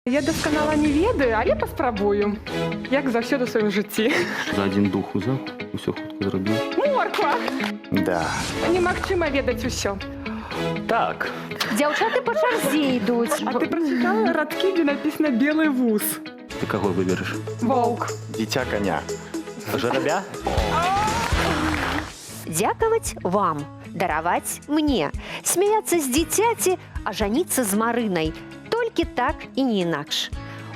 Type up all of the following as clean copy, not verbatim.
Я досканала не ведаю, але паспрабую. Як заўсёды ў сваім жыцці. За один дух узял, усё хутка зрабіў. Морква! Да. Немагчыма ведаць усё. Так. Дзяўчаты па чарзе ідуць. А ты прачытала радкі, дзе напісана «белы вуз». Ты каго выбераш? Воўк. Дзіця коня. Жарабя? Дзякаваць вам, дараваць мне, смяяцца з дзіцяці, а жаніцца з Марынай. Толькі так і не інакш.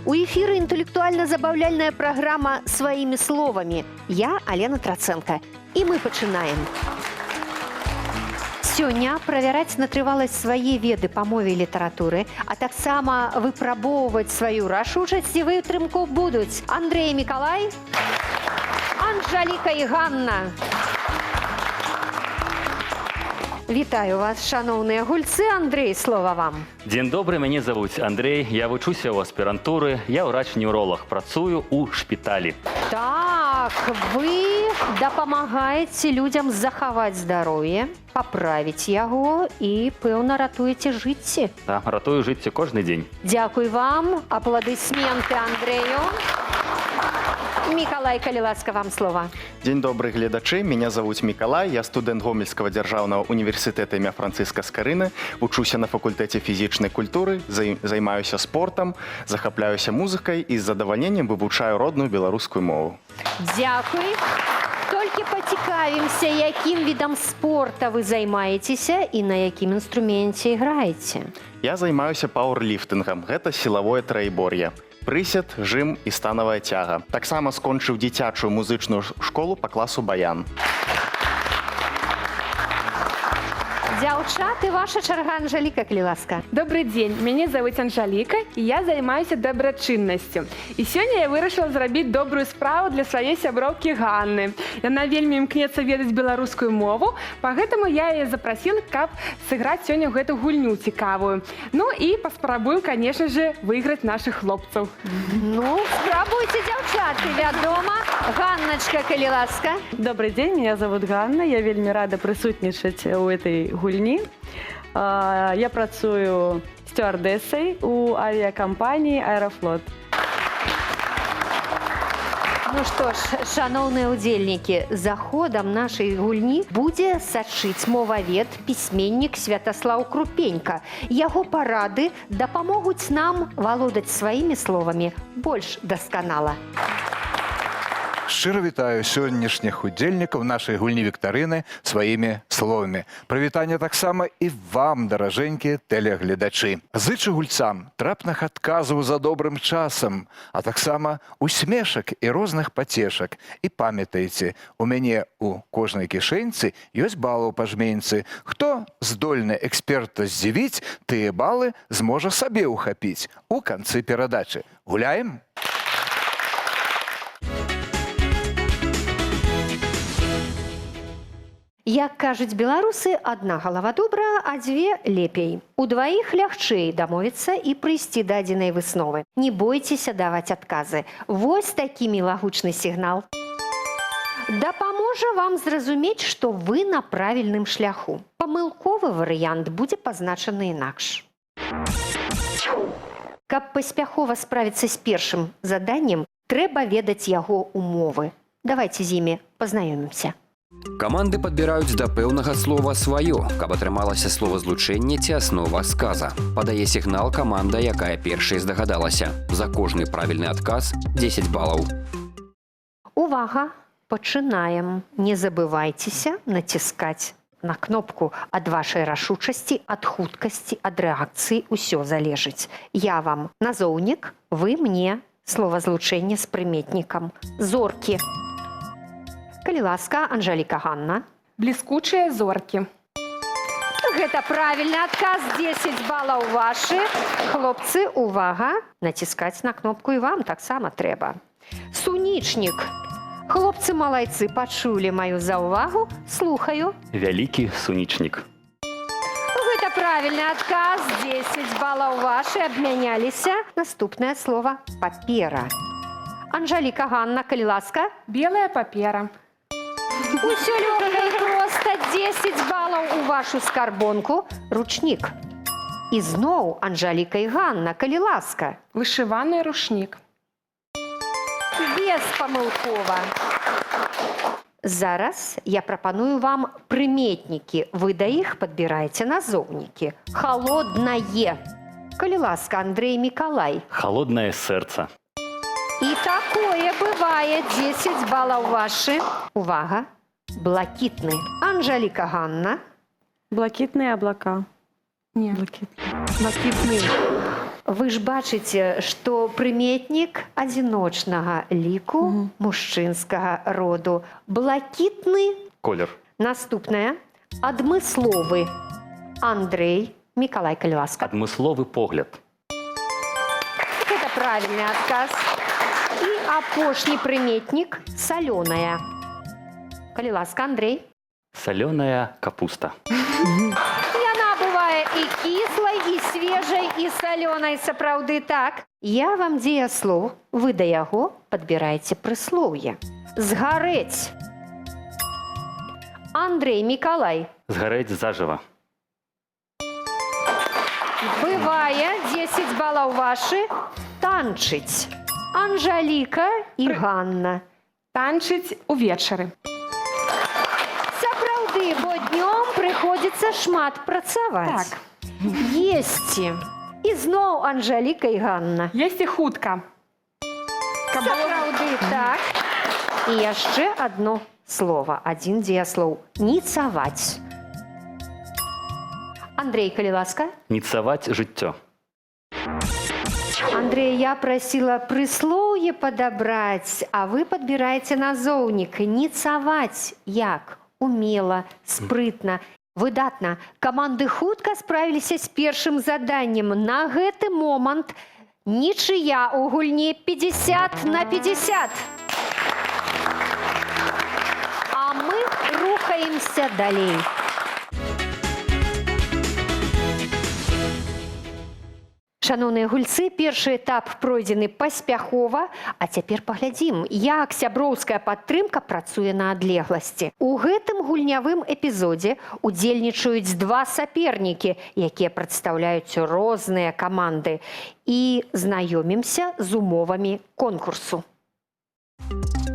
У эфіры інтэлектуальна-забаўляльная праграма «Сваімі словамі». Я Алена Трацэнка. І мы пачынаем. Сёння правяраць на трываласць свае веды па мове і літаратуры, а таксама выпрабоўваць сваю рашучасць і вытрымку будуць Андрэй і Мікалай, Анжаліка і Ганна. Вітаю вас, шановныя гульцы. Андрэй, слова вам. Дзень добры, мяне завуць Андрэй, я вучуся ў аспірантуры, я ўрач-неўролаг, працую ў шпіталі. Так, вы дапамагаеце людзям захаваць здароўе, паправіць яго і, пэўна, ратуеце жыцці. Так, ратую жыццё кожны дзень. Дзякуй вам. Апладысменты Андрэю. Мікалай, калі ласка, вам слова. Дзень добры, гледачы. Меня зовут Мікалай. Я студэнт Гомельскага дзяржаўнага універсітэта імя Францыска Скарыны. Вучуся на факультэце фізічнай культуры, займаюся спортам, захапляюся музыкай і з задавальненнем вывучаю родную беларускую мову. Дзякуй. Толькі пацікавімся, якім відам спорта вы займаецеся і на якім інструменце іграеце. Я займаюся пауэрліфтынгам. Гэта сілавое траебор'е. Прысед, жым і станавая цяга. Таксама скончыў дзіцячую музычную школу па класу баян. Дзяўчаты, ваша чарга, Анжаліка, калі ласка. Добрый дзень, мяне завуць Анжаліка, і я займаюся дабрачыннасцю. І сёння я вырашыла зрабіць добрую справу для сваёй сяброўкі Ганны. Яна вельмі імкнецца ведаць беларускую мову, пагэтаму я яе запрасіла, каб сыграць сёння гэту гульню цікавую. Ну і паспрабую, конечно же, выйграць нашых хлопцаў. Ну, спрабуйце, дзяўчаты, вядома. Ганначка, калі ласка. Добрый день, меня зовут Ганна. Я вельмі рада прысутнічаць у этой гульні. Я працую стюардэсай у авіякампаніі «Аэрофлот». Ну што ж, шаноўныя ўдзельнікі, за ходам нашай гульні будзе сачыць мовавед, пісьменнік Святаслаў Крупенька. Яго парады дапамогуць нам валодаць сваімі словамі больш дасканала. Шчыра вітаю сённяшніх удзельнікаў нашай гульні віктарыны сваімі словамі. Прывітанне таксама і вам, даражэнькія тэлегледачы. Зычу гульцам трапных адказаў за добрым часам, а таксама усмешак і розных пацешак. І памятайце, у мяне у кожнай кішэньцы ёсць балы ў пажменьцы. Хто здольны эксперта здзівіць, тыя балы зможа сабе ўхапіць у канцы перадачы. Гуляем? Як кажуць беларусы, адна галава добра, а дзве лепей. Удваіх лягчэй дамовіцца і прыйсці да адзінай высновы. Не бойцеся даваць адказы. Вось такі мілагучны сігнал. Дапаможа вам зразумець, што вы на правільным шляху. Памылковы варыянт будзе пазначаны інакш. Каб паспяхова справіцца з першым заданнем, трэба ведаць яго умовы. Давайце з імі пазнаёмімся. Каманды падбіраюць да пэўнага слова сваё, каб атрымалася словазлучэнне ці аснова сказа. Падае сігнал каманда, якая першай здагадалася. За кожны правільны адказ 10 балаў. Увага! Пачынаем. Не забывайцеся націскаць на кнопку. Ад вашай рашучасці, ад хуткасці, ад рэакцыі ўсё залежыць. Я вам назоўнік, вы мне словазлучэнне з прыметнікам. Зоркі. Калі ласка, Анжаліка, Ганна. Бліскучыя зоркі. Гэта правільны адказ, 10 балаў вашы. Хлопцы, увага, націскаць на кнопку і вам таксама трэба. Сунічнік. Хлопцы, малайцы, пачулі маю заўвагу, слухаю. Вялікі сунічнік. Гэта правільны адказ, 10 балаў вашы, абмяняліся. Наступнае слова папера. Анжаліка, Ганна, калі ласка. Белая папера. Усё лёгка і проста, 10 балаў у вашу скарбонку. Ручнік. Ізноў Анжаліка і Ганна, калі ласка. Вышываны рушнік. Беспамылкова. Зараз я прапаную вам прыметнікі. Вы да іх падбіраеце назоўнікі. Халоднае. Калі ласка, Андрей Мікалай. Холодное сердце. І такое бывае. 10 балаў вашы. Увага. Блакітны. Анжаліка, Ганна. Блакитные облака. Не, блакітны. Вы ж бачыце, што прыметнік адзіночнага ліку мужчынскага роду. Блакітны. Колер. Наступнае. Адмысловы. Андрей Мікалай, калі ласка. Адмысловы погляд. Это правильный отказ. І апошні прыметнік салёная. Калі ласка, Андрей. Соленая капуста. Яна бывае і кіслай, і свежай, і салёнай, сапраўды так. Я вам дзеяслоў, вы да яго падбіраеце прыслоўе. Згарэць. Андрей Мікалай. Сгореть заживо. Бывае, 10 балаў вашы. Танчыць. Анжаліка і Ганна. Танчыць увечары. Сапраўды, бо днём прыходзіцца шмат працаваць. Так. Есці. І зноў Анжаліка і Ганна. Есці хутка. Сапраўды, так. І яшчэ одно слово, один дзеяслоў. Ніцаваць. Андрей, калі ласка. Ніцаваць жыццё. Андрей, я просила прыслоўе падабраць, а вы падбіраеце назоўнік. Ніцаваць як? Умела, спрытна. Выдатна. Каманды хутка справіліся з першым заданнем. На гэты момант нічыя ў гульні 50/50. А мы рухаемся далей. Шановныя гульцы, першы этап пройдзены паспяхова, а цяпер паглядзім, як сяброўская падтрымка працуе на адлегласці. У гэтым гульнявым эпізодзе удзельнічаюць два сапернікі, якія прадстаўляюць розныя каманды. І знаёмімся з умовамі конкурсу.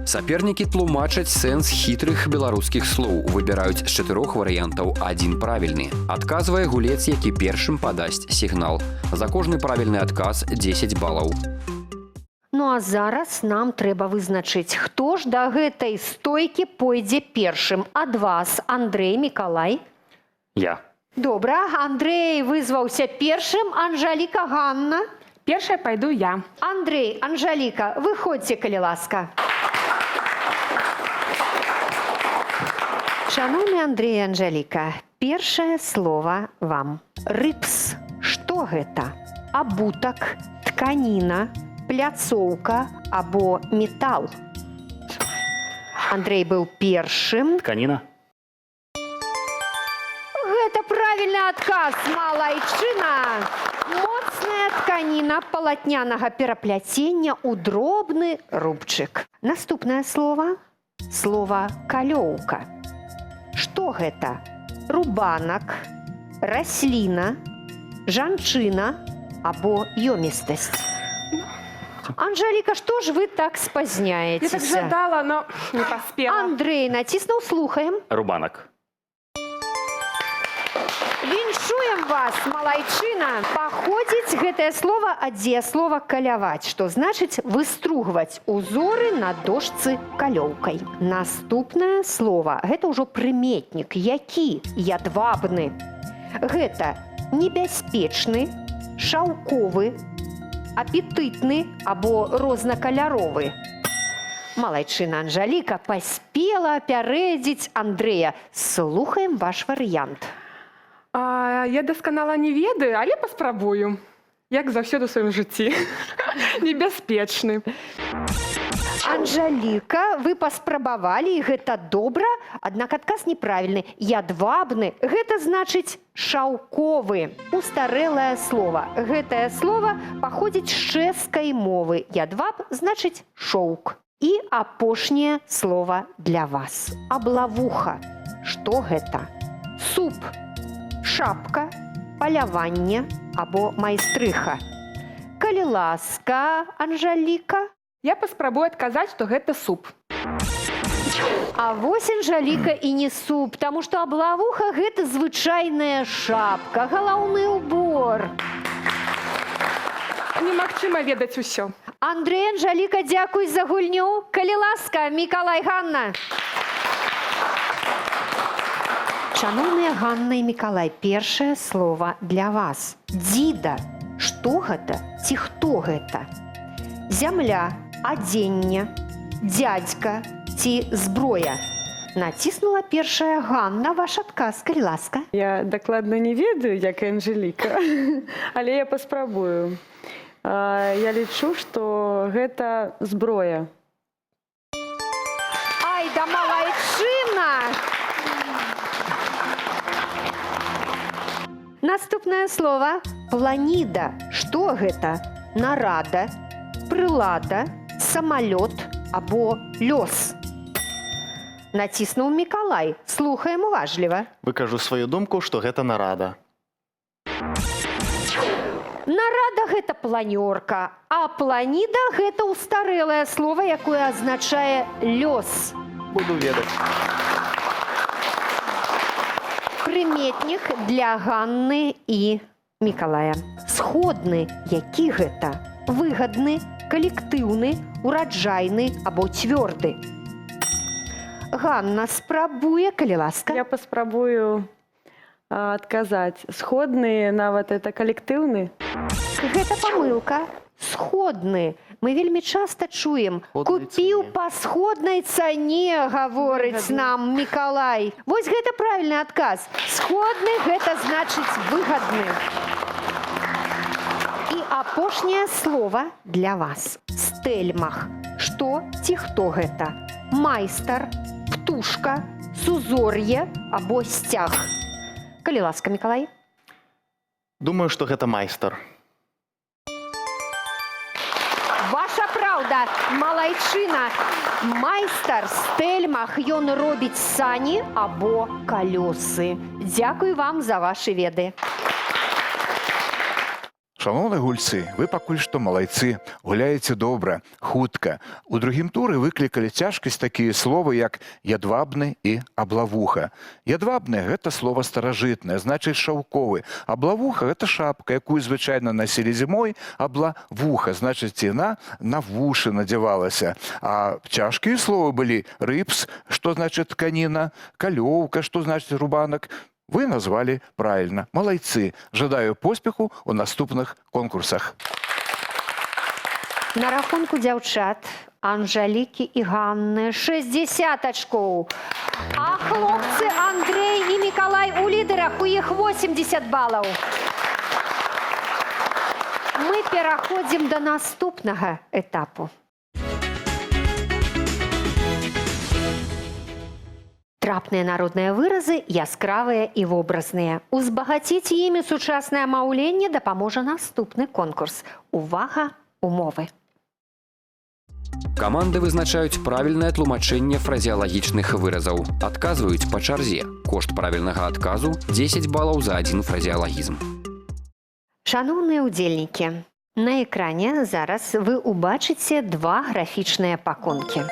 Сапернікі тлумачаць сэнс хітрых беларускіх слоў, выбіраюць з 4 варыянтаў адзін правільны. Адказвае гулец, які першым падасць сігнал. За кожны правільны адказ 10 балаў. Ну а зараз нам трэба вызначыць, хто ж да гэтай стойкі пойдзе першым. Ад вас, Андрей Мікалай. Я. Добра, Андрей вызваўся першым, Анжаліка, Ганна. Першая пайду я. Андрей, Анжаліка, выходзьце, калі ласка. Шановны Андрей і Анжаліка, першае слово вам. Рыпс. Што гэта? Абутак, тканіна, пляцоўка або метал. Андрей быў першым. Тканина. Гэта правільны адказ, малайчына. Моцная тканіна палатнянага перапляцення ў дробны рубчык. Наступнае слово. Слово калёўка. Што гэта? Рубанак, расліна, жанчына або ёмістасць. Анжаліка, што ж вы так Я так спазняецеся? жадала, но не поспела. Андрей націснуў, слухаем. Рубанок. Віншуем вас, малайчына. Паходзіць гэтае слово ад дзеяслова каляваць, што значыць выстругваць узоры на дошцы калёўкай. Наступнае слово, гэта ўжо прыметнік, які ядвабны. Гэта небяспечны, шаўковы, апетытны або рознакаляровы. Малайчына Анжаліка паспела апярэдзіць Андрэя. Слухаем ваш варыянт. Я дасканала не ведаю, але паспрабую. Як заўсёды ў сваім жыцці. Небяспечны. Анжаліка, вы паспрабавалі, і гэта добра, аднак адказ неправільны. Ядвабны – гэта значыць шаўковы. Устарэлае слово. Гэтае слово паходзіць з чэшскай мовы. Ядваб значыць шоўк. І апошняе слово для вас. Аблавуха. Што гэта? Суп, шапка, паляванне або майстрыха. Калі ласка, Анжаліка. Я паспрабую адказаць, што гэта суп. А вось Анжаліка і не суп, таму што аблавуха гэта звычайная шапка, галаўны ўбор. Немагчыма ведаць усё. Андрэй, Анжаліка, дзякуй за гульню. Калі ласка, Мікалай, Ганна. Шановныя Ганна і Мікалай, першае слова для вас. Дзіда. Што гэта ці хто гэта? Зямля, адзенне, дзядзька ці зброя. Націснула першая Ганна. Ваш адказ, калі ласка. Я дакладна не ведаю, як Анжеліка, але я паспрабую. Я лічу, што гэта зброя. Ай, да малайчына! Наступнае слово – планіда. Што гэта? Нарада, прылада, самалёт або лёс. Націснуў Мікалай. Слухаем уважліва. Выкажу сваю думку, што гэта нарада. Нарада – гэта планёрка, а планіда – гэта устарэлае слово, якое азначае лёс. Буду ведаць. Прыметнік для Ганны і Мікалая. Сходны, які гэта? Выгадны, калектыўны, ураджайны або цвёрды. Ганна спрабуе, калі ласка. Я паспрабую адказаць. Сходны, нават это калектыўны. Гэта памылка. Сходны. Мы вельмі часта чуем. Сходнай Купіў цане. па сходнай цане, гаворыць Выгадны. нам Мікалай. Вось гэта правільны адказ. Сходны – гэта значыць выгадны. І апошняе слово для вас. Стэльмах. Што ці хто гэта? Майстар, птушка, сузор'е або сцяг. Калі ласка, Мікалай. Думаю, што гэта майстар. Ваша праўда, малайчына. Майстар, стэльмах, ён робіць сані або калёсы. Дзякуй вам за вашы веды. Шановныя гульцы, вы пакуль што малайцы, гуляеце добра, хутка. У другім туры выклікалі цяжкасць такія словы, як ядвабны і аблавуха. Ядвабны – гэта слово старажытнае, значыць шаўковы. Аблавуха – гэта шапка, якую звычайна насілі зімой. Аблавуха, значыць яна на вушы надзявалася. А цяжкія словы былі рыпс, што значыць тканіна, калёўка, што значыць рубанак. Вы назвалі правильно. Малайцы. Жадаю поспеху у наступных конкурсах. На рахунку дзяўчат Анжалікі і Ганны 60 ачкоў. А хлопцы Андрэй і Мікалай у лідарах, у іх 80 балаў. Мы пераходзім да наступнага этапу. Трапныя народныя выразы яскравыя і вобразныя. Узбагаціць імі сучаснае маўленне дапаможа наступны конкурс. Увага, умовы. Каманды вызначаюць правільнае тлумачэнне фразеалагічных выразаў. Адказваюць па чарзе. Кошт правільнага адказу – 10 балаў за адзін фразеалагізм. Шановныя ўдзельнікі, на экране зараз вы ўбачыце два графічныя пакункі.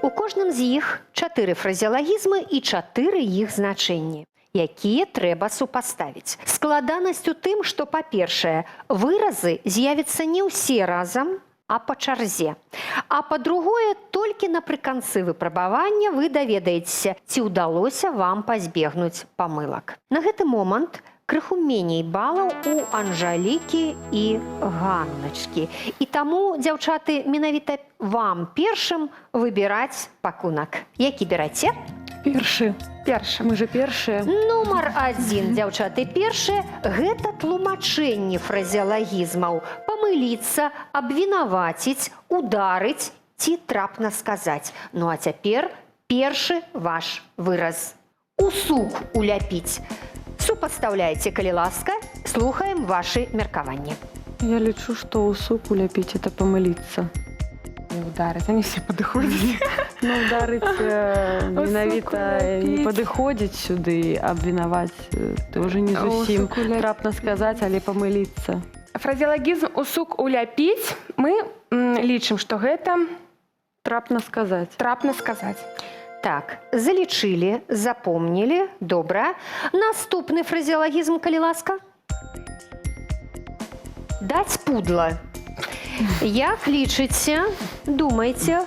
У кожным з іх 4 фразеалагізмы і 4 іх значэнні, якія трэба супаставіць. Складанасць у тым, што, па-першае, выразы з'явяцца не ўсе разам, а па чарзе. А па-другое, толькі напрыканцы выпрабавання вы даведаецеся, ці ўдалося вам пазбегнуць памылак. На гэты момант крыху меней балаў у Анжалікі і Ганначкі. І таму, дзяўчаты, менавіта вам першым выбіраць пакунак. Які бераце? Першы. Першы. Мы же першыя. Нумар 1, дзяўчаты, першы – гэта тлумачэнне фразеалагізмаў. Памыліцца, абвінаваціць, ударыць ці трапна сказаць. Ну а цяпер першы ваш выраз. У сук уляпіць. Супастаўляйце, калі ласка, слухаем вашы меркаванні. Я лічу, што ў суп уляпіць – это памыліцца. Ударить, они все подходят. Ну, ударить менавіта не Усугубляць. падыходзіць сюды, абвінаваць тоже не зусім Усугубляць. трапна сказаць, але памыліцца. Фразеологизм «усук уляпіць» мы лічым, што гэта Трапна сказаць. трапна сказаць. Так, залічылі, запомнілі, добра. Наступны фразеологізм, калі ласка. Даць пудла. Як лічыце, думайце?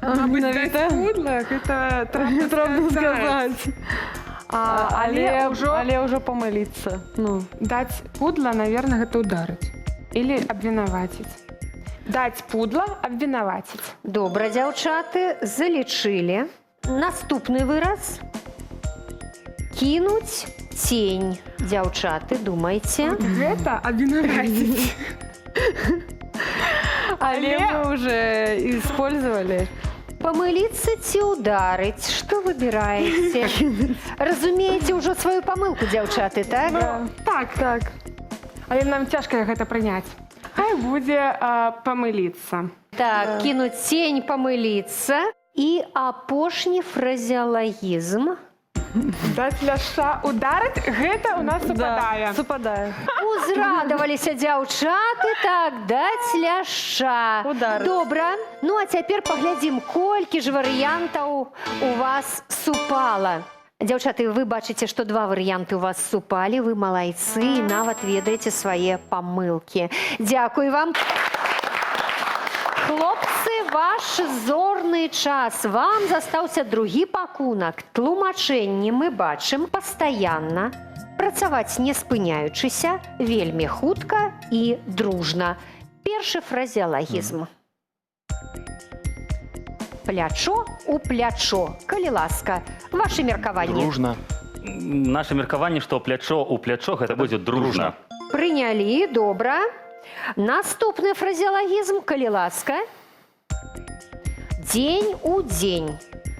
Менавіта Гэта трапна сказаць. Але Але ўжо памыліцца. Ну, даць пудла, наверное, гэта ударыць. Или абвінаваціць. Даць пудла, абвінаваціць. Добра, дзяўчаты, залічылі. Наступны выраз. Кінуць цень. Дзяўчаты, думайце. Гэта абвінаваціць. але мы уже использовали. Памыліцца ці ўдарыць? Што выбіраеце? Разумееце ўжо сваю памылку, дзяўчаты, так? Так. Але нам цяжка гэта прыняць. Хай будзе памыліцца. Так, кінуць цень, памыліцца. І апошні фразеологізм. Даць ляша ударыць, гэта у нас супадае. Супадае. Узрадаваліся дзяўчаты, так, даць ляша. Ударыць. Добра. Ну, а цяпер паглядзім, колькі ж варыянтаў у вас супала. Дзяўчаты, вы бачыце, што 2 варыянты у вас супалі, вы малайцы і нават ведаеце свае памылкі. Дзякуй вам. Хлопцы, ваш зорны час. Вам застаўся другі пакунак. Тлумачэнні мы бачым пастаянна. Працаваць не спыняючыся, вельмі хутка і дружна. Першы фразеологізм. Плячо у плячо. Калі ласка, ваше меркаванне. Дружна. Наше меркаванне, што плячо ў плячо гэта будзе дружна. Прынялі, добра. Наступны фразеологізм, калі ласка. Дзень у дзень.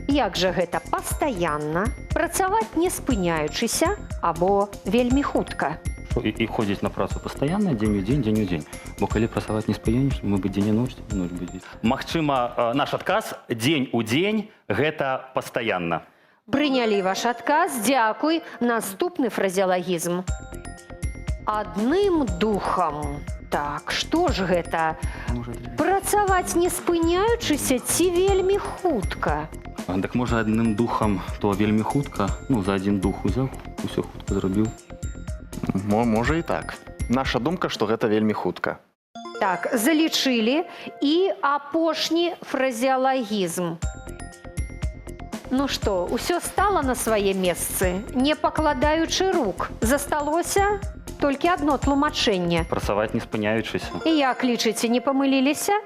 Як жа гэта пастаянна, працаваць не спыняючыся або вельмі хутка. І ходзіць на працу пастаянна, дзень у дзень. Бо калі працаваць не спыняеш, мы бы дзень і ноч будзе. Магчыма, наш адказ дзень у дзень гэта пастаянна. Прынялі ваш адказ, дзякуй. Наступны фразеологізм. Адным духам. Так, што ж гэта? Працаваць не спыняючыся ці вельмі хутка? Так можа адным духам, то вельмі хутка, за адзін дух узяў, усё хутка зрабіў. Можа і так. Наша думка, што гэта вельмі хутка. Так, залічылі. І апошні фразеологізм. Ну што, усё стала на свае месцы, не пакладаючы рук. Засталося толькі адно тлумачэнне. Працаваць не спыняючыся. І як лічыце, не памыліліся?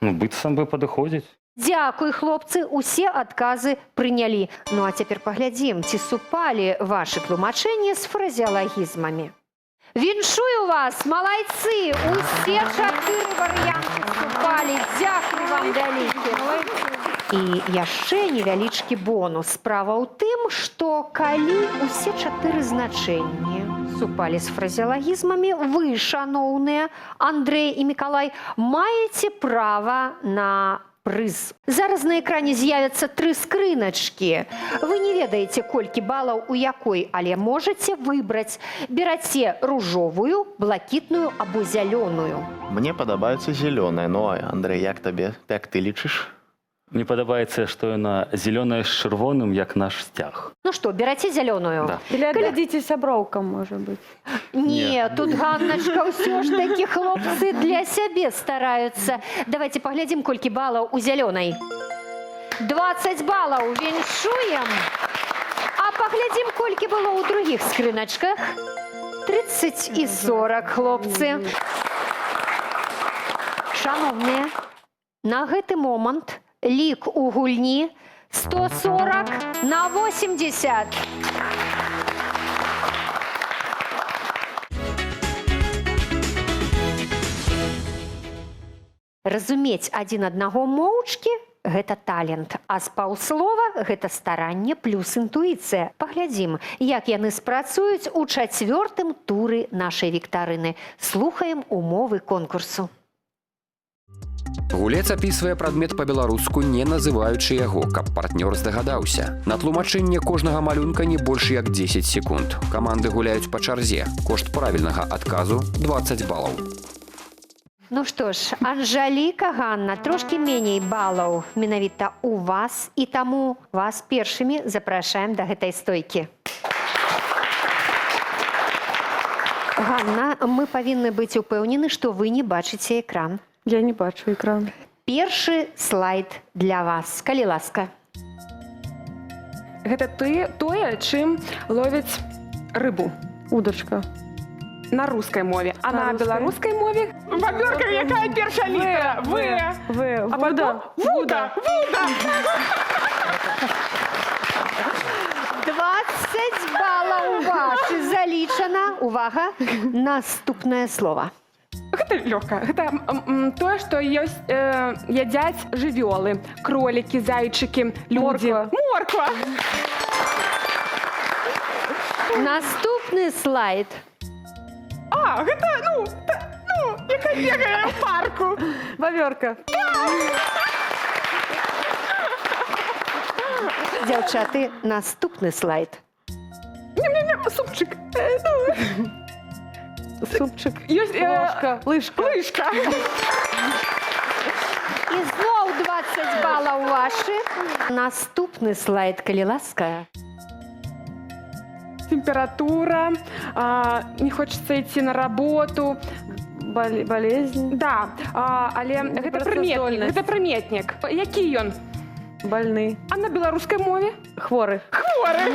Быццам бы падыходзіць. Дзякуй, хлопцы, усе адказы прынялі. Ну а цяпер паглядзім, ці супалі вашы тлумачэнні з фразеологізмамі. Віншую вас, малайцы! Усе 4 варыянты супалі. Дзякуй вам вялікі. І яшчэ невялічкі бонус. Справа ў тым, што калі усе 4 значэнні супалі з фразеологізмамі, вы, шаноўныя Андрэй і Мікалай, маеце права на прыз. Зараз на экране з'явяцца 3 скрыначкі. Вы не ведаеце, колькі балаў у якой, але можаце выбраць. Бераце ружовую, блакітную або зялёную. Мне падабаецца зялёная. Ну, Андрэй, як табе? Так ты лічыш? Мне падабаецца, што яна зялёная з чырвоным, як наш сцяг. Ну што, бераце зялёную? Да. Или отдадите сяброўкам, может быть. Не, тут, Ганначка, ўсё ж такі хлопцы для сябе стараюцца. Давайте паглядзім, колькі балаў у зялёнай. 20 балаў, віншуем. А паглядзім, колькі было ў другіх скрыначках. 30 і 40, хлопцы. Шановныя, на гэты момант лік у гульні 140 на 80. Разумець адзін аднаго моўчкі – гэта талент, а з паўслова – гэта старанне плюс інтуіцыя. Паглядзім, як яны спрацуюць у 4-м туры нашай віктарыны. Слухаем умовы конкурсу. Гулец апісвае прадмет па-беларуску, не называючы яго, каб партнёр здагадаўся. На тлумачэнне кожнага малюнка не больш як 10 секунд. Каманды гуляюць па чарзе. Кошт правільнага адказу 20 балаў. Ну што ж, Анжаліка, Ганна, трошкі меней балаў менавіта у вас, і таму вас першымі запрашаем да гэтай стойкі. Ганна, мы павінны быць упэўнены, што вы не бачыце экран. Я не бачу экран. Першы слайд для вас. Калі ласка. Гэта тое, чым ловяць рыбу Удочка. на рускай мове. А на рускай. беларускай мове? Вавёрка, якая першая літара? В. А потом Вуда. 20 балаў вашы залічана. Увага, наступнае слово. Гэта лёгка. Гэта тое, што ёсць, ядзяць жывёлы. Кролікі, зайчыкі, людзі. Морква. Наступны слайд. А, гэта, яка бегае ў парку. Вавёрка. Дзяўчаты, наступны слайд. Супчик. Супчик. Ёсць Ложка. Лыжка. лыжка. І зноў 20 балаў вашы. Наступны слайд, калі ласка. Температура, не хочется идти на работу. Болезнь. Да, але гэта прыметнік. Працаздольнасць. Гэта прыметнік. Які ён? Больны. А на беларускай мове? Хворы. Хворы.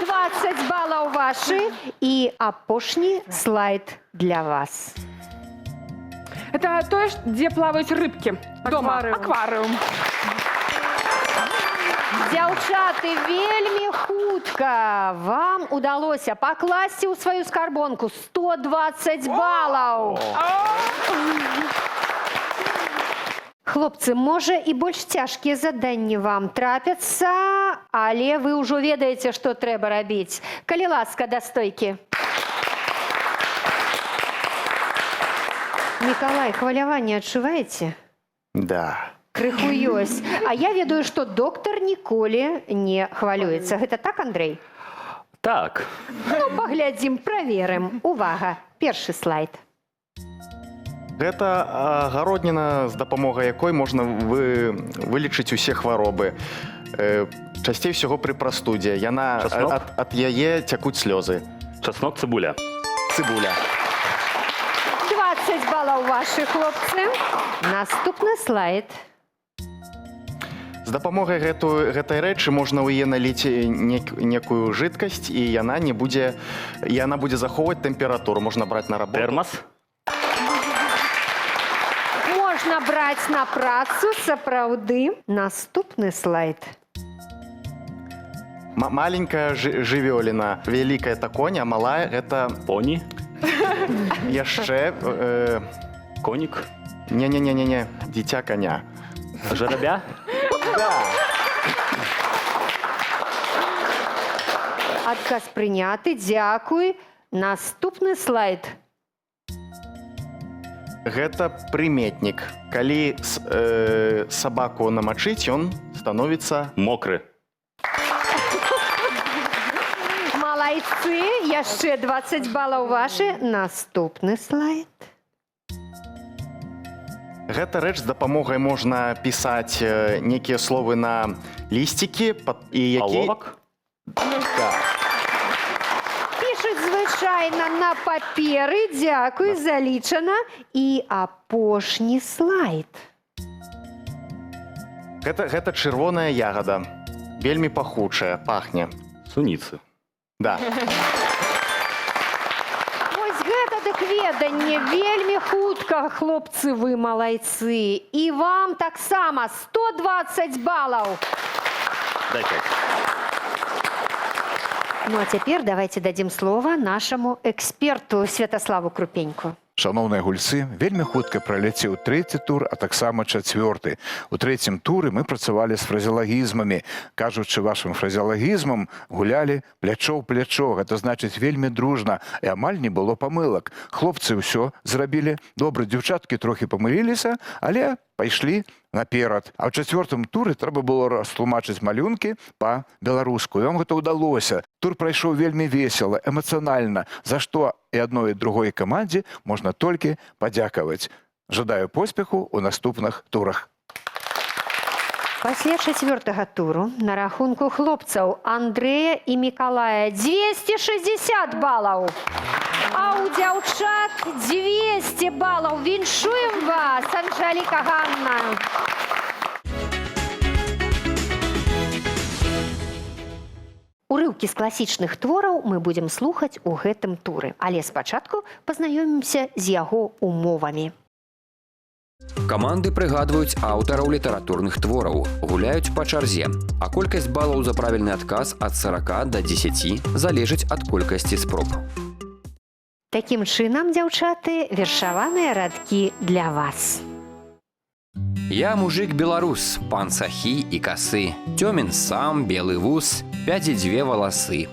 20 балаў вашы. І апошні слайд для вас. Это тое, дзе плаваюць рыбкі. Дома. Акварыум. Акварыум. Дзяўчаты, вельмі хутка вам удалося пакласці ў сваю скарбонку 120 балаў. Хлопцы, можа, і больш цяжкія заданні вам трапяцца, але вы ўжо ведаеце, што трэба рабіць. Калі ласка, да стойкі. Мікалай, хваляванне адчуваеце? Да. Крыху ёсць. А я ведаю, што доктар ніколі не хвалюецца. Гэта так, Андрэй? Так, Ну, паглядзім, праверым. Увага, першы слайд. Гэта агародніна, з дапамогай якой можна вылечыць усе хваробы. Часцей усяго пры прастудзе. Часнок? Ад яе цякуць слёзы. часнок, цыбуля. Цыбуля. 20 балаў вашы, хлопцы. Наступны слайд. З дапамогай гэтай рэчы можна ў яе наліць некую жидкасць, і яна будзе захоўваць тэмпературу. Можна браць на работу. Тэрмас. Можна браць на працу, сапраўды. Наступны слайд. Маленькая жывёліна, вялікая это конь, а малая это Поні. яшчэ Конік. не, дзіця коня. Жарабя. Да. Адказ прыняты, дзякуй. Наступны слайд. Гэта прыметнік. Калі сабаку намачыць, ён становіцца Мокры. Малайцы, яшчэ 20 балаў вашы. Наступны слайд. Гэта рэч, з дапамогай можна пісаць некія словы на лісцікі, Аловак. Так. Пішуць звычайна на паперы. Дзякуй, залічана. І апошні слайд. Гэта чырвоная ягада. Вельмі пахучая, пахне. Суніцы. Да. Вось гэта дык веданне. Вельмі хутка, хлопцы, вы малайцы. І вам таксама 120 балаў. Дай 5. Ну а цяпер давайте дадзім слова нашаму эксперту Святаславу Крупеньку. Шановныя гульцы, вельмі хутка праляцеў трэці тур, а таксама чацвёрты. У трэцім туры мы працавалі з фразеолагізмамі. Кажучы вашым фразеолагізмам, гулялі плячо ў плячо. Гэта значыць вельмі дружна, і амаль не было памылак. Хлопцы ўсё зрабілі. Добра, дзяўчаткі трохі памыліліся, але пайшлі наперад. А ў чацвёртым туры трэба было растлумачыць малюнкі па-беларуску. І вам гэта ўдалося. Тур прайшоў вельмі весела, эмацыянальна, за што і адной і другой камандзе можна толькі падзякаваць. Жадаю поспеху ў наступных турах. Пасля чацвёртага туру на рахунку хлопцаў Андрэя і Мікалая 260 балаў. А у дзяўчат 200 балаў. Віншуем вас, Анжаліка Ганна. Урыўкі з класічных твораў мы будзем слухаць у гэтым туры. Але спачатку пазнаёмімся з яго умовамі. Каманды прыгадваюць аўтараў літаратурных твораў, гуляюць па чарзе, а колькасць балаў за правільны адказ ад 40 до 10 залежыць ад колькасці спроб. Такім чынам, дзяўчаты, вершаваныя радкі для вас. Я мужик-беларус, пан сахі і касы, цёмен сам, белы вус, 5,2 валасы.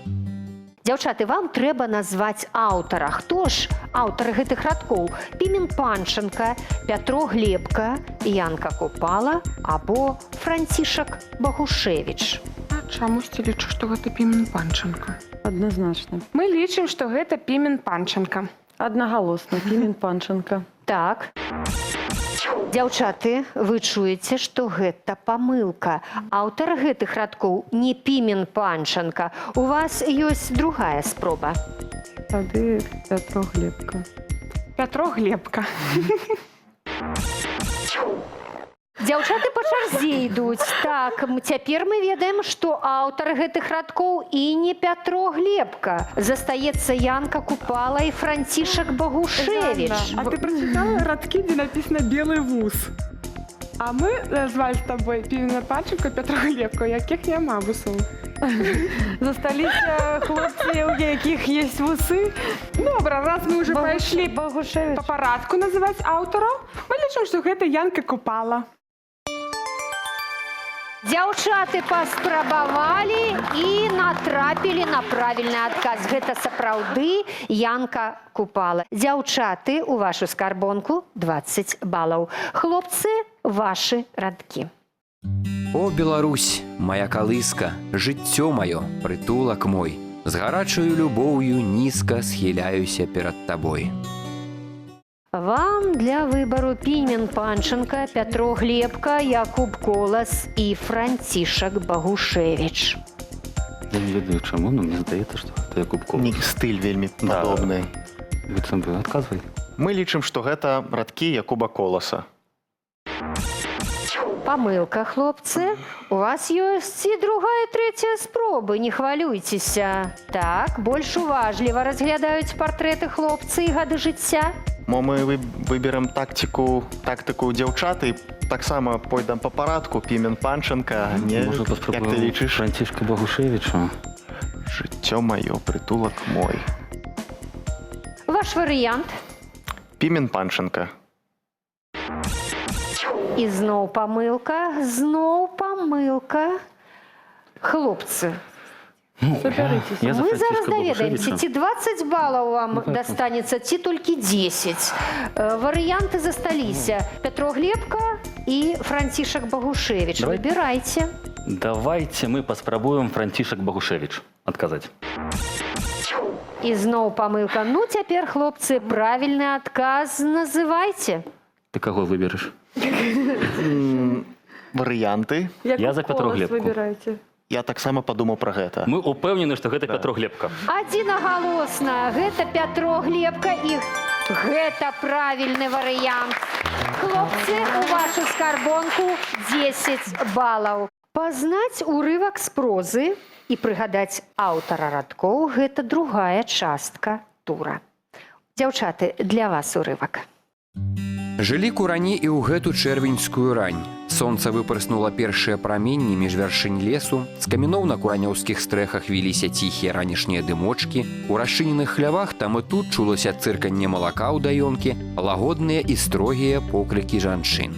Дзяўчаты, вам трэба назваць аўтара. Хто ж аўтары гэтых радкоў? Пімен Панченка, Пятро Глебка, Янка Купала або Францішак Багушевіч. Чамусьці лічу, што гэта Пімен Панченка. Адназначна. Мы лічым, што гэта Пімен Панченка. Аднагалосна, Пімен Панченка. Так. Дзяўчаты, вы чуеце, што гэта памылка. Аўтар гэтых радкоў не Пімен Панченка. У вас ёсць другая спроба. Тады Пятро Глебка. Пятро Глебка. Дзяўчаты па чарзе ідуць. Так, цяпер мы ведаем, што аўтар гэтых радкоў і не Пятро Глебка. Застаецца Янка Купала і Францішак Багушевіч. А ты прочитала радкі, дзе написано «белый вуз»? А мы назвали з тобой Пімена Панченка, Пятро Глебка, у якіх няма вусоў. Засталіся хлопцы, у якіх есть вусы. Добра, раз мы уже пайшлі Багушевіч. по парадку называць аўтараў, мы лічым, што гэта Янка Купала. Дзяўчаты паспрабавалі і натрапілі на правільны адказ. Гэта сапраўды Янка Купала. Дзяўчаты, у вашу скарбонку 20 балаў. Хлопцы, вашы радкі. О, Беларусь, моя калыска, жыццё маё, прытулак мой, з гарачаю любоўю нізка схіляюся перад табой. Вам для выбару Пімен Панченка, Пятро Глебка, Якуб Колас і Францішак Багушевіч. Я не ведаю чаму, но мне здаецца, што гэта Якуб Не Колас. стыль вельмі Да. падобны. Быццам бы, адказвай. Мы лічым, што гэта радкі Якуба Коласа. Памылка, хлопцы. У вас ёсць і другая, трэцяя спробы, не хвалюйцеся. Так, больш уважліва разглядаюць партрэты хлопцы і гады жыцця. Мо мы выберем тактыку дзяўчаты, таксама пойдам па парадку, Пімен Панченка, не? Можа, Як ты паспрабуем лічыш? Францішка Багушевіча. Жыццё маё, прытулак мой. Ваш варыянт. Пімен Панченка. І зноў памылка, зноў памылка. Хлопцы, Сабярыцеся. Я за мы зараз Францішка даведаемся, Багушевіча. ці 20 балаў вам Ну, так. дастанецца, ці толькі 10. Варыянты засталіся. Пятро Глебка і Францішак Багушевіч. Давай. Выбірайце. Давайте мы паспрабуем Францішак Багушевіч адказаць. І зноў памылка. Ну, цяпер, хлопцы, правільны адказ называйце. Ты каго выбераш? Варыянты. Я за Пятро Глебку. Выбірайце. Я таксама падумаў пра гэта. Мы упэўнены, што гэта Пятро Глебка. Адзінагалосна. Гэта Пятро Глебка і гэта правільны варыянт. Хлопцы, у вашу скарбонку 10 балаў. Пазнаць урывак з прозы і прыгадаць аўтара радкоў – гэта другая частка тура. Дзяўчаты, для вас урывак. Жылі курані і ў гэту чэрвеньскую рань. Сонца выпрыснула першыя праменні між вяршынь лесу, з каміноў на куранёўскіх стрэхах віліся ціхія ранішнія дымочкі, у расчыненых хлявах там і тут чулася цырканне малака ў даёнкі, лагодныя і строгія поклікі жанчын.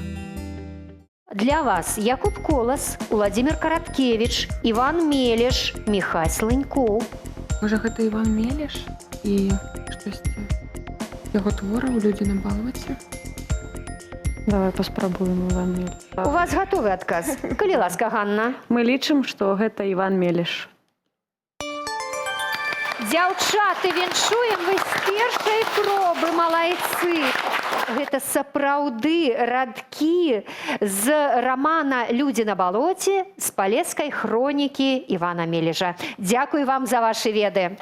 Для вас Якуб Колас, Уладзімір Караткевіч, Іван Мелеш, Міхась Лынькоў. Можа, гэта Іван Мелеш і штосьці яго твораў людзі на балоце? Давай паспрабуем, Іван Мелеш. У вас гатовы адказ? Калі ласка, Ганна. Мы лічым, што гэта Іван Мелеш. Дзяўчаты, віншуем вы з першай пробы, малайцы. Гэта сапраўды радкі з рамана «Людзі на балоце» з палескай хронікі Івана Мележа. Дзякуй вам за вашы веды.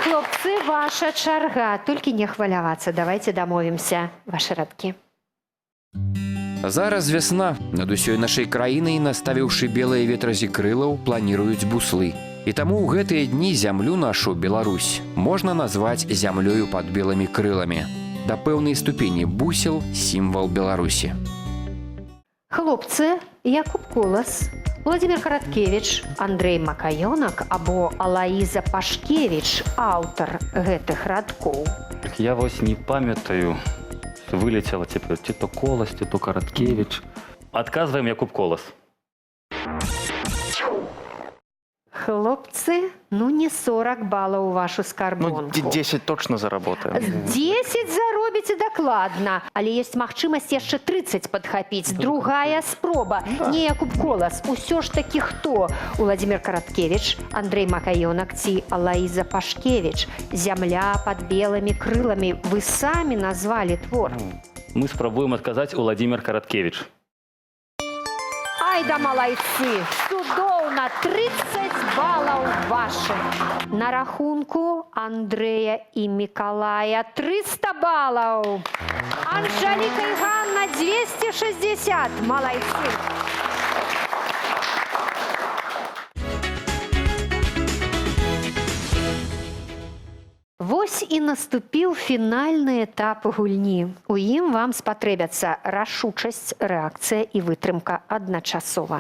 Хлопцы, ваша чарга. Толькі не хвалявацца. Давайте дамовімся. Вашы радкі. Зараз вясна. Над усёй нашай краінай, наставіўшы белыя ветразі крылаў, планіруюць буслы. І таму ў гэтыя дні зямлю нашу, Беларусь, можна назваць зямлёю пад белымі крыламі. Да пэўнай ступені бусел – сімвал Беларусі. Хлопцы, Якуб Колас, Уладзімір Караткевіч, Андрэй Макаёнак або Алаіза Пашкевіч, аўтар гэтых радкоў. Я вось не памятаю, вылетела цяпер ці то Колас, ці то Караткевіч. Адказваем Якуб Колас. Хлопцы, ну не 40 балаў у вашу Ну, скарбонку. 10 точно заработаем. 10 заробіце дакладна, але ёсць магчымасць яшчэ 30 падхапіць. Другая спроба. Не Якуб Колас, усё ж такі хто? Уладзімір Караткевіч, Андрэй Макаёнак ці Алаіза Пашкевіч. Зямля пад белымі крыламі. Вы самі назвалі твор. Мы спрабуем адказаць Уладзімір Караткевіч. Ай да малайцы! Цудоўна! 30 балаў вашых! На рахунку Андрэя і Мікалая 300 балаў! Анжаліка і Ганна 260! Малайцы! Вось і наступіў фінальны этап гульні. У ім вам спатрэбяцца рашучасць, рэакцыя і вытрымка адначасова.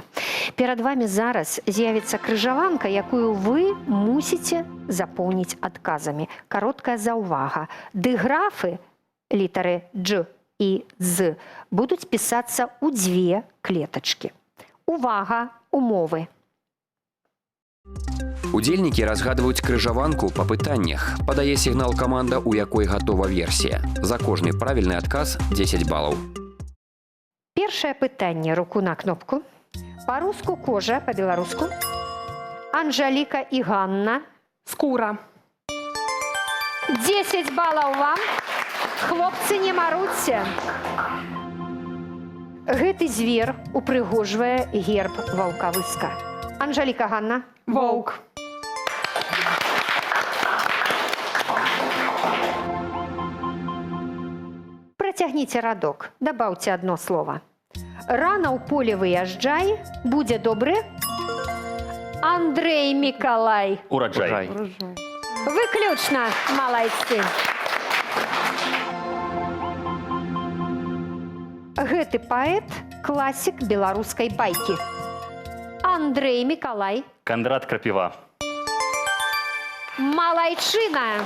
Перад вамі зараз з'явіцца крыжаванка, якую вы мусіце запоўніць адказамі. Кароткая заўвага. Дыграфы, літары «Дж» і «З» будуць пісацца ў 2 клетачкі. Увага, умовы. Удзельнікі разгадваюць крыжаванку па пытаннях. Падае сігнал каманда, у якой гатова версія. За кожны правільны адказ 10 балаў. Першае пытанне, руку на кнопку. Па-руску кожа, па-беларуску. Анжаліка і Ганна. Скура. 10 балаў вам. Хлопцы, не маруце. Гэты звер упрыгожвае герб ваўкавыска. Анжаліка, Ганна. Воўк. Працягніце радок. Дабаўце адно слова. Рана ў поле выязджай, будзе добры. Андрэй Мікалай. Ураджай. Выключна, малайцы. Гэты паэт – класік беларускай байкі. Андрэй Мікалай. Кандрат Крапіва. Малайчына.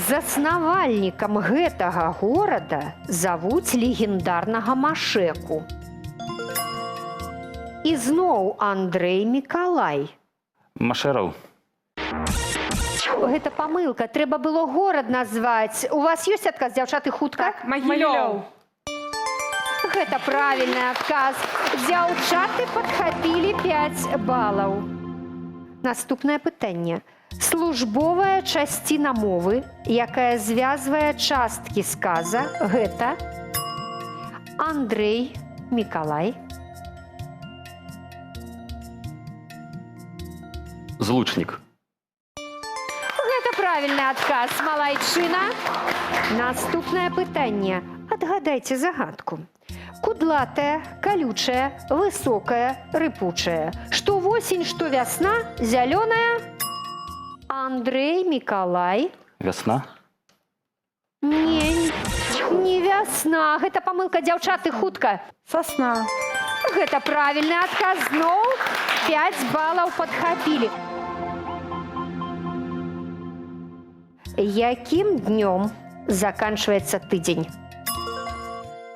Заснавальнікам гэтага горада завуць легендарнага Машэку. І зноў Андрэй Мікалай. Машэраў. Гэта памылка, трэба было горад назваць. У вас ёсць адказ, дзяўчаты, хутка? Магілёў. Гэта правільны адказ. Дзяўчаты падхапілі 5 балаў. Наступнае пытанне. Службовая часціна мовы, якая звязвае часткі сказа, гэта Андрэй Мікалай. Злучнік. Гэта правільны адказ, малайчына. Наступнае пытанне. Адгадайце загадку. Кудлатая, колючая, высокая, рыпучая. Што восень, што вясна, зялёная. Андрэй Мікалай. Вясна. Не вясна. Гэта памылка, дзяўчаты, хутка. Сосна. Гэта правільны адказ. Зноў 5 балаў падхапілі. Якім днём заканчваецца тыдзень?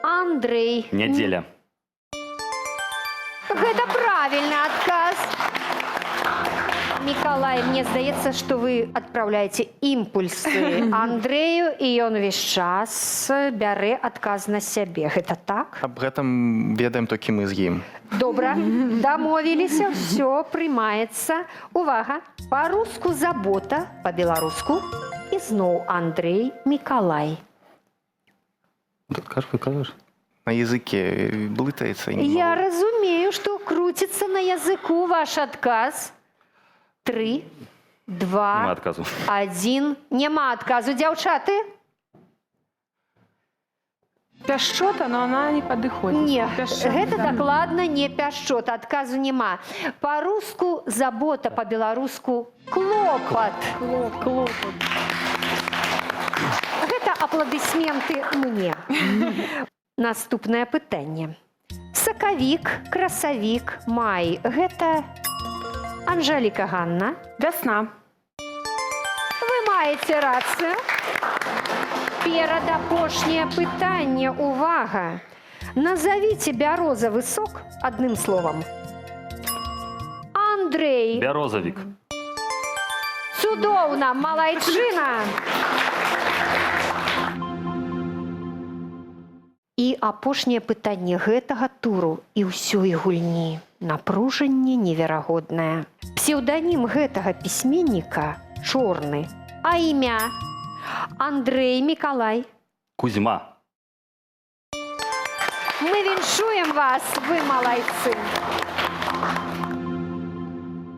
Андрэй. Неделя. Гэта правільны адказ. Мікалай, мне здаецца, што вы адпраўляеце імпульсы Андрэю, і ён увесь час бярэ адказ на сябе. Гэта так? Аб гэтым ведаем толькі мы з ім. Добра, дамовіліся, ўсё прымаецца. Увага, па-руску забота, па-беларуску. І зноў Андрэй, Мікалай. Кажешь? На языке блытаецца. Я разумею, што круціцца на языку ваш адказ. 3, 2, Нема адказу. 1. Няма адказу, дзяўчаты? Пяшчота, но она не падыходзіць. Не, Пяшчота. гэта дакладна не пяшчота, адказу няма. Па-руску забота, па-беларуску клопат. Клопат. Гэта апладысменты мне. Наступнае пытанне. Сакавік, красавік, май. Гэта Анжеліка Ганна. Вясна. Вы маеце рацыю. Перадапошняе пытанне. Увага. Назовіце бярозавы сок адным словам. Андрэй. Бярозавік. Цудоўна, малайчына. І апошняе пытанне гэтага туру і ўсёй гульні. Напружанне неверагоднае. Псеўданім гэтага пісьменніка чорны. А імя? Андрэй, Мікалай. Кузьма. Мы віншуем вас, вы малайцы.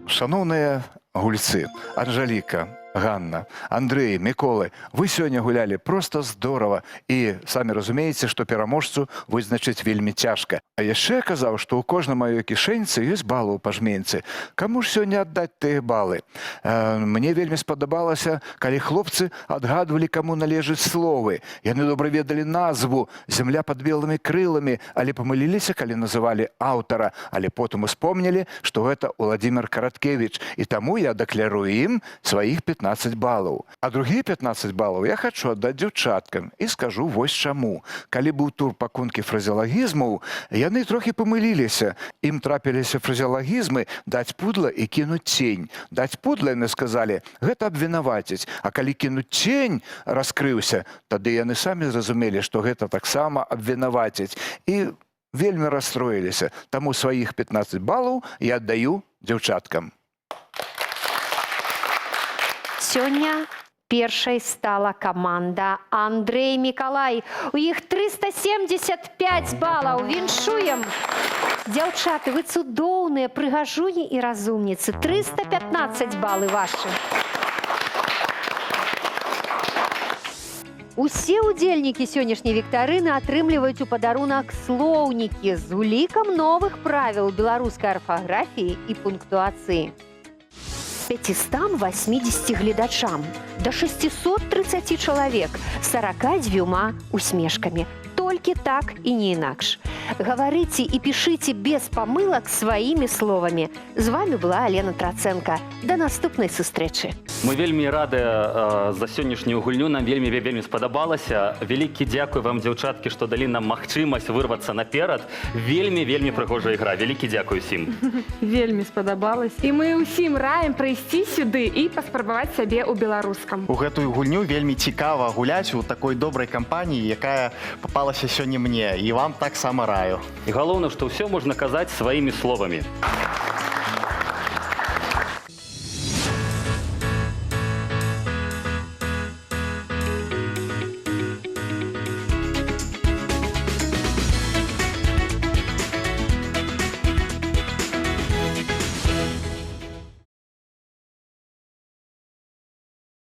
Шановныя гульцы, Анжеліка, Ганна, Андрэй, Міколы, вы сёння гулялі проста здорава і самі разумееце, што пераможцу вызначыць вельмі цяжка. А яшчэ я казаў, што ў кожнай маёй кішэньцы ёсць балы ў пажменцы. Каму ж сёння аддаць тыя балы? Мне вельмі спадабалася, калі хлопцы адгадвалі, каму належаць словы. Яны добра ведалі назву «Зямля пад белымі крыламі», але памыліліся, калі называлі аўтара, але потым успомнілі, што гэта Уладзімір Караткевіч, і таму я дэклярую ім сваіх 15 балаў. А другія 15 балаў я хачу аддаць дзяўчаткам і скажу вось чаму. Калі быў тур пакункі фразеолагізмаў, яны трохі памыліліся. Ім трапіліся фразеолагізмы «даць пудла» і «кінуць цень». «Даць пудла» яны сказалі, гэта абвінаваціць. А калі «кінуць цень» раскрыўся, тады яны самі зразумелі, што гэта таксама абвінаваціць. І вельмі расстроіліся. Таму сваіх 15 балаў я аддаю дзяўчаткам. Сёння першай стала каманда Андрэй, Мікалай. У іх 375 балаў. Віншуем! Дзяўчаты, вы цудоўныя, прыгажуні і разумніцы. 315 балы вашы. Усе удзельнікі сённяшняй віктарыны атрымліваюць у падарунак слоўнікі з улікам новых правіл беларускай арфаграфіі і пунктуацыі. 580 гледачам, до 630 чалавек, 42 усмешкамі. Толькі так і не інакш. Гаварыце і пішыце без памылак сваімі словамі. З вами была Алена Траценко. До наступнай сустрэчы. Мы вельмі рады за сённяшнюю гульню, нам вельмі спадабалася. Вялікі дзякуй вам, дзяўчаткі, што далі нам магчымасць вырвацца наперад. Вельмі прыгожая ігра. Вялікі дзякуй усім. Вельмі спадабалась. І мы ўсім раім прыйсці сюды і паспрабаваць сябе ў беларускам. У гэтую гульню вельмі цікава гуляць у такой добрай кампаніі, якая папалася сёння мне. І вам таксама раю. І галоўнае, што ўсё можна казаць сваімі словамі.